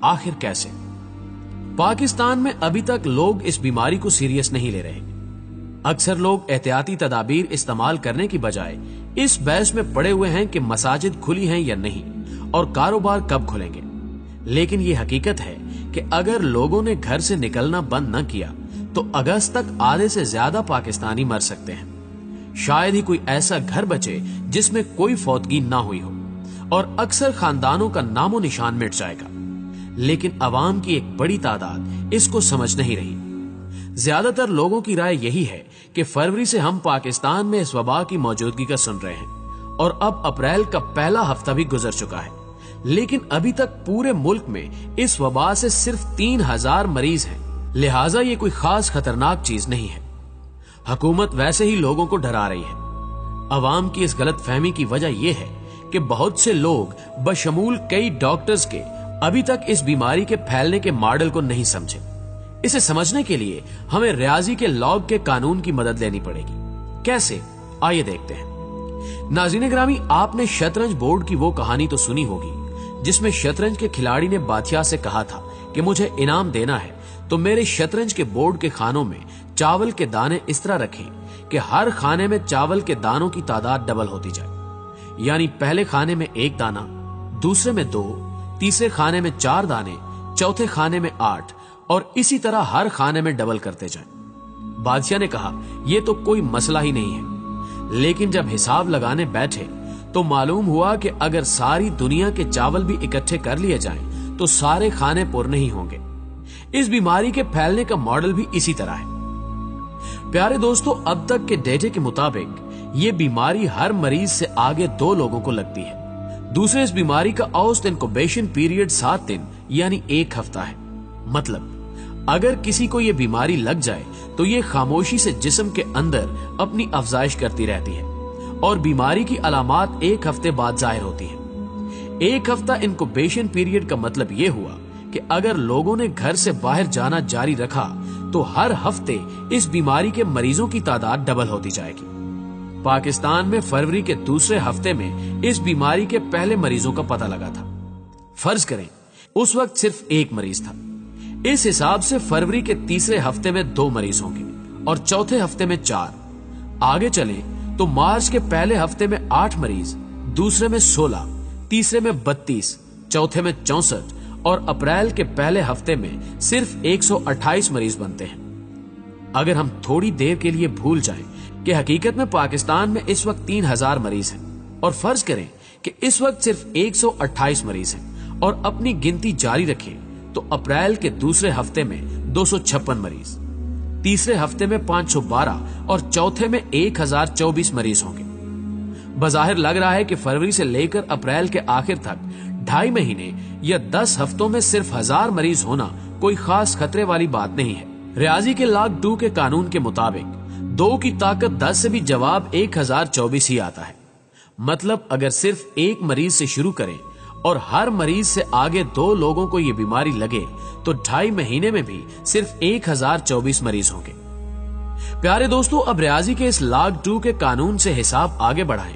आखिर कैसे? पाकिस्तान में अभी तक लोग इस बीमारी को सीरियस नहीं ले रहे। अक्सर लोग एहतियाती तदाबीर इस्तेमाल करने की बजाय इस बहस में पड़े हुए हैं कि मसाजिद खुली हैं या नहीं और कारोबार कब खुलेंगे। लेकिन ये हकीकत है कि अगर लोगों ने घर से निकलना बंद न किया तो अगस्त तक आधे से ज्यादा पाकिस्तानी मर सकते हैं। शायद ही कोई ऐसा घर बचे जिसमें कोई फौतगी ना हुई हो, और अक्सर खानदानों का नामो निशान मिट जाएगा। लेकिन अवाम की एक बड़ी तादाद इसको समझ नहीं रही। ज्यादातर लोगों की राय यही है कि फरवरी से हम पाकिस्तान में इस वबा की मौजूदगी का सुन रहे हैं और अब अप्रैल का पहला हफ्ता भी गुजर चुका है, लेकिन अभी तक पूरे मुल्क में इस वबा से सिर्फ 3000 मरीज हैं। लिहाजा ये कोई खास खतरनाक चीज नहीं है। हुकूमत वैसे ही लोगों को डरा रही है। अवाम की इस गलत फहमी की वजह यह है कि बहुत से लोग बशमूल कई डॉक्टर्स के अभी तक इस बीमारी के फैलने के मॉडल को नहीं समझे। इसे समझने के लिए हमें रियाजी के लॉग के कानून की मदद लेनी पड़ेगी। कैसे? आइए देखते हैं। नाज़रीन ग्रामी, आपने शतरंज बोर्ड की वो कहानी तो सुनी होगी जिसमें शतरंज के खिलाड़ी ने बादशाह से कहा था कि मुझे इनाम देना है तो मेरे शतरंज के बोर्ड के खानों में चावल के दाने इस तरह रखें कि हर खाने में चावल के दानों की तादाद डबल होती जाए। यानी पहले खाने में 1 दाना, दूसरे में 2, तीसरे खाने में 4 दाने, चौथे खाने में 8 और इसी तरह हर खाने में डबल करते जाएं। बादशाह ने कहा यह तो कोई मसला ही नहीं है। लेकिन जब हिसाब लगाने बैठे तो मालूम हुआ कि अगर सारी दुनिया के चावल भी इकट्ठे कर लिए जाएं तो सारे खाने पुर नहीं होंगे। इस बीमारी के फैलने का मॉडल भी इसी तरह है। प्यारे दोस्तों, अब तक के डेटे के मुताबिक ये बीमारी हर मरीज से आगे 2 लोगों को लगती है। दूसरे, इस बीमारी का औसत इनक्यूबेशन पीरियड 7 दिन यानी 1 हफ्ता है। मतलब अगर किसी को ये बीमारी लग जाए तो ये खामोशी से जिस्म के अंदर अपनी अफजाइश करती रहती है और बीमारी की अलामात 1 हफ्ते बाद जाहिर होती है। 1 हफ्ता इनक्यूबेशन पीरियड का मतलब ये हुआ कि अगर लोगों ने घर से बाहर जाना जारी रखा तो हर हफ्ते इस बीमारी के मरीजों की तादाद डबल होती जाएगी। पाकिस्तान में फरवरी के दूसरे हफ्ते में इस बीमारी के पहले मरीजों का पता लगा था। फर्ज करें उस वक्त सिर्फ 1 मरीज था। इस हिसाब से फरवरी के तीसरे हफ्ते में 2 मरीज होंगे और चौथे हफ्ते में 4। आगे चले तो मार्च के पहले हफ्ते में 8 मरीज, दूसरे में 16, तीसरे में 32, चौथे में 64 और अप्रैल के पहले हफ्ते में सिर्फ 128 मरीज बनते हैं। अगर हम थोड़ी देर के लिए भूल जाएं कि हकीकत में पाकिस्तान में इस वक्त 3000 मरीज हैं और फर्ज करें कि इस वक्त सिर्फ 128 मरीज हैं और अपनी गिनती जारी रखें तो अप्रैल के दूसरे हफ्ते में 256 मरीज, तीसरे हफ्ते में 512 और चौथे में 1024 मरीज होंगे। बज़ाहिर लग रहा है कि फरवरी से लेकर अप्रैल के आखिर तक 2.5 महीने या 10 हफ्तों में सिर्फ 1000 मरीज होना कोई खास खतरे वाली बात नहीं है। रियाजी के लॉग 2 के कानून के मुताबिक 2 की ताकत 10 से भी जवाब 1024 ही आता है। मतलब अगर सिर्फ 1 मरीज से शुरू करें और हर मरीज से आगे 2 लोगों को ये बीमारी लगे तो 2.5 महीने में भी सिर्फ 1024 मरीज होंगे। प्यारे दोस्तों, अब रियाजी के इस लॉग 2 के कानून से हिसाब आगे बढ़ाएं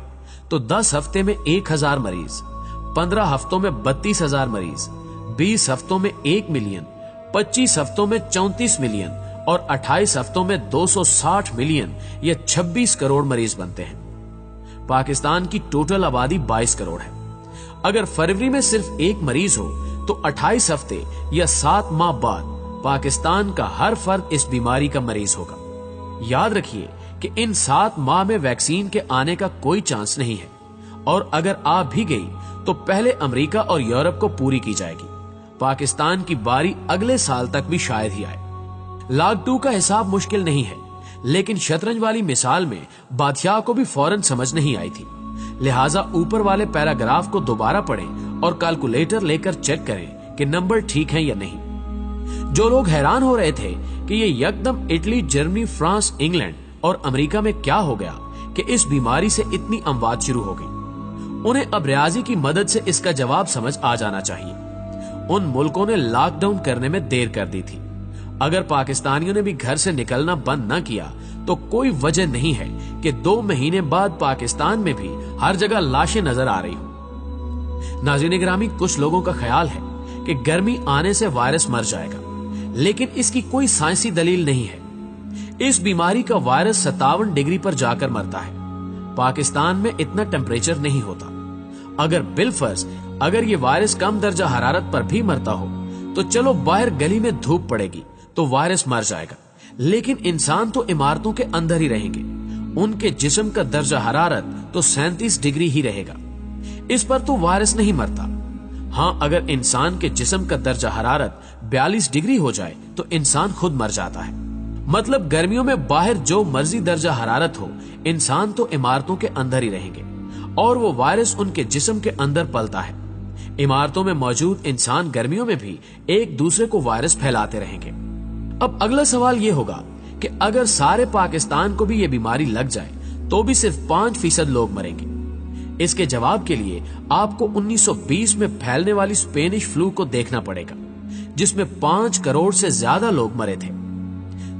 तो 10 हफ्ते में 1000 मरीज, 15 हफ्तों में 32,000 मरीज, 20 हफ्तों में 1 मिलियन, 25 हफ्तों में 34 मिलियन और 28 हफ्तों में 260 मिलियन या 26 करोड़ मरीज बनते हैं। पाकिस्तान की टोटल आबादी 22 करोड़ है। अगर फरवरी में सिर्फ 1 मरीज हो तो 28 हफ्ते या 7 माह बाद पाकिस्तान का हर फर्द इस बीमारी का मरीज होगा। याद रखिए कि इन 7 माह में वैक्सीन के आने का कोई चांस नहीं है और अगर आ भी गई तो पहले अमेरिका और यूरोप को पूरी की जाएगी। पाकिस्तान की बारी अगले साल तक भी शायद ही आए। लॉग 2 का हिसाब मुश्किल नहीं है, लेकिन शतरंज वाली मिसाल में बादशाह को भी फौरन समझ नहीं आई थी। लिहाजा ऊपर वाले पैराग्राफ को दोबारा पढ़ें और कैलकुलेटर लेकर चेक करें कि नंबर ठीक है या नहीं। जो लोग हैरान हो रहे थे कि ये यकदम इटली, जर्मनी, फ्रांस, इंग्लैंड और अमेरिका में क्या हो गया कि इस बीमारी से इतनी अमवात शुरू हो गई, उन्हें अब रियाजी की मदद से इसका जवाब समझ आ जाना चाहिए। उन मुल्कों ने लॉकडाउन करने में देर कर दी थी। अगर पाकिस्तानियों ने भी घर से निकलना बंद न किया तो कोई वजह नहीं है कि 2 महीने बाद पाकिस्तान में भी हर जगह लाशें नजर आ रही हो। नाज़रीन गिरामी, कुछ लोगों का ख्याल है کہ गर्मी आने से वायरस मर जाएगा, लेकिन इसकी कोई साइंसी दलील नहीं है। इस बीमारी का वायरस 57 डिग्री पर जाकर मरता है। पाकिस्तान में इतना टेम्परेचर नहीं होता। अगर बिलफर्ज अगर ये वायरस कम दर्जा हरारत पर भी मरता हो तो चलो बाहर गली में धूप पड़ेगी तो वायरस मर जाएगा, लेकिन इंसान तो इमारतों के अंदर ही रहेंगे। उनके जिस्म का दर्जा हरारत तो 37 डिग्री ही रहेगा। इस पर तो वायरस नहीं मरता। हाँ, अगर इंसान के जिस्म का दर्जा हरारत 42 डिग्री हो जाए तो इंसान खुद मर जाता है। मतलब गर्मियों में बाहर जो मर्जी दर्जा हरारत हो, इंसान तो इमारतों के अंदर ही रहेंगे और वो वायरस उनके जिस्म के अंदर पलता है। इमारतों में मौजूद इंसान गर्मियों में भी एक दूसरे को वायरस फैलाते रहेंगे। अब अगला सवाल ये होगा कि अगर सारे पाकिस्तान को भी ये बीमारी लग जाए तो भी सिर्फ 5% लोग मरेंगे। इसके जवाब के लिए आपको 1920 में फैलने वाली स्पेनिश फ्लू को देखना पड़ेगा, जिसमें 5 करोड़ से ज्यादा लोग मरे थे।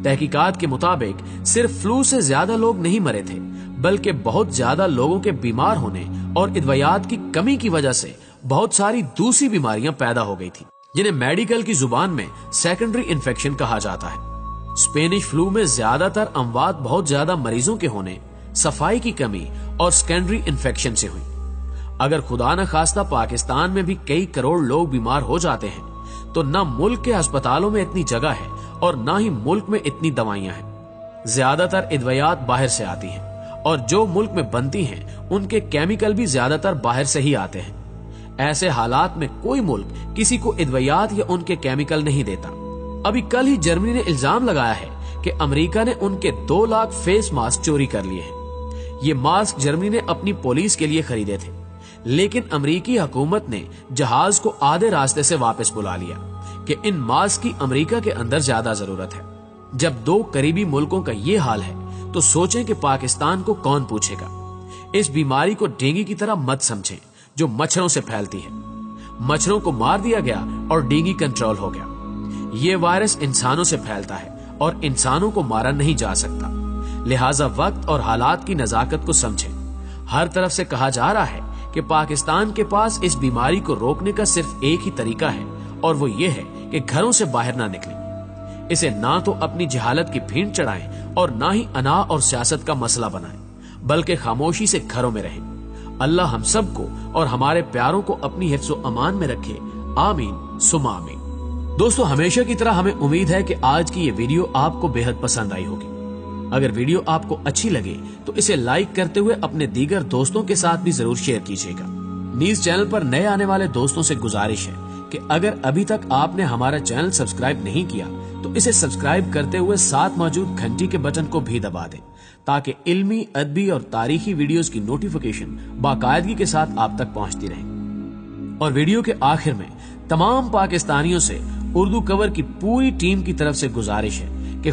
तहकीकात के मुताबिक सिर्फ फ्लू से ज्यादा लोग नहीं मरे थे, बल्कि बहुत ज्यादा लोगों के बीमार होने और इद्वियात की कमी की वजह से बहुत सारी दूसरी बीमारियां पैदा हो गई थी, जिन्हें मेडिकल की जुबान में सेकेंडरी इन्फेक्शन कहा जाता है। स्पेनिश फ्लू में ज्यादातर अमवात बहुत ज्यादा मरीजों के होने, सफाई की कमी और सेकेंडरी इन्फेक्शन से हुई। अगर खुदा न खास्ता पाकिस्तान में भी कई करोड़ लोग बीमार हो जाते हैं तो न मुल्क के अस्पतालों में इतनी जगह है और न ही मुल्क में इतनी दवाइयां हैं। ज्यादातर इद्वियात बाहर से आती हैं और जो मुल्क में बनती हैं उनके केमिकल भी ज्यादातर बाहर से ही आते हैं। ऐसे हालात में कोई मुल्क किसी को इद्वियात या उनके केमिकल नहीं देता। अभी कल ही जर्मनी ने इल्जाम लगाया है कि अमेरिका ने उनके 2 लाख फेस मास्क चोरी कर लिए हैं। ये मास्क जर्मनी ने अपनी पुलिस के लिए खरीदे थे, लेकिन अमेरिकी हुकूमत ने जहाज को आधे रास्ते से वापस बुला लिया कि इन मास्क की अमेरिका के अंदर ज्यादा जरूरत है। जब 2 करीबी मुल्कों का ये हाल है तो सोचें कि पाकिस्तान को कौन पूछेगा। इस बीमारी को डेंगू की तरह मत समझें जो मच्छरों से फैलती है। मच्छरों को मार दिया गया और डेंगू कंट्रोल हो गया। ये वायरस इंसानों से फैलता है और इंसानों को मारा नहीं जा सकता। लिहाजा वक्त और हालात की नजाकत को समझें। हर तरफ से कहा जा रहा है कि पाकिस्तान के पास इस बीमारी को रोकने का सिर्फ एक ही तरीका है और वो ये है कि घरों से बाहर ना निकलें। इसे ना तो अपनी जहालत की भीड़ चढ़ाएं और ना ही अना और सियासत का मसला बनाएं, बल्कि खामोशी से घरों में रहें। अल्लाह हम सबको और हमारे प्यारों को अपनी हिफ्ज़ व अमान में रखे। आमीन सुमा आमीन। दोस्तों, हमेशा की तरह हमें उम्मीद है कि आज की ये वीडियो आपको बेहद पसंद आई होगी। अगर वीडियो आपको अच्छी लगे तो इसे लाइक करते हुए अपने दीगर दोस्तों के साथ भी जरूर शेयर कीजिएगा। न्यूज चैनल पर नए आने वाले दोस्तों से गुजारिश है कि अगर अभी तक आपने हमारा चैनल सब्सक्राइब नहीं किया तो इसे सब्सक्राइब करते हुए साथ मौजूद घंटी के बटन को भी दबा दें, ताकि इल्मी, अदबी और तारीखी वीडियोस की नोटिफिकेशन बाकायदगी के साथ आप तक पहुंचती रहे। और वीडियो के आखिर में तमाम पाकिस्तानियों से उर्दू कवर की पूरी टीम की तरफ से गुजारिश है